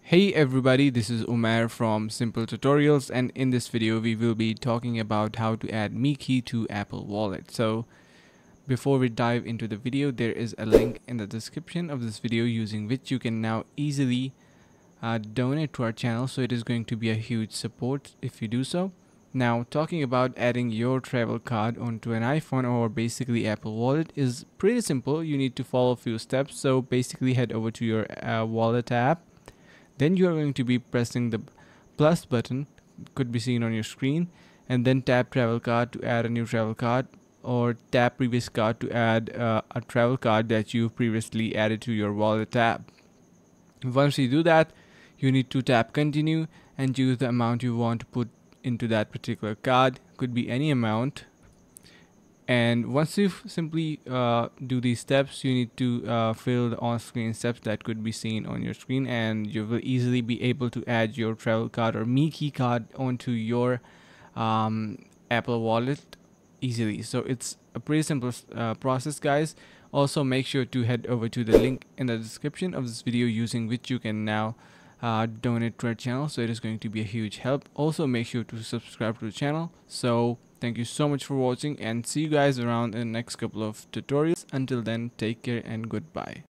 Hey everybody, this is Umair from Simple Tutorials, and in this video we will be talking about how to add Myki to Apple Wallet. So before we dive into the video, there is a link in the description of this video using which you can now easily donate to our channel. So it is going to be a huge support if you do so. Now, talking about adding your travel card onto an iPhone or basically Apple Wallet is pretty simple. You need to follow a few steps. So basically head over to your wallet app. Then you are going to be pressing the plus button, could be seen on your screen, and then tap travel card to add a new travel card, or tap previous card to add a travel card that you previously added to your wallet tab. Once you do that, you need to tap continue and choose the amount you want to put into that particular card. Could be any amount. And once you simply do these steps, you need to fill the on-screen steps that could be seen on your screen, and you will easily be able to add your travel card or Myki card onto your Apple Wallet easily. So it's a pretty simple process, guys. Also, make sure to head over to the link in the description of this video using which you can now donate to our channel. So it is going to be a huge help. Also, make sure to subscribe to the channel. So thank you so much for watching, and see you guys around in the next couple of tutorials. Until then, take care and goodbye.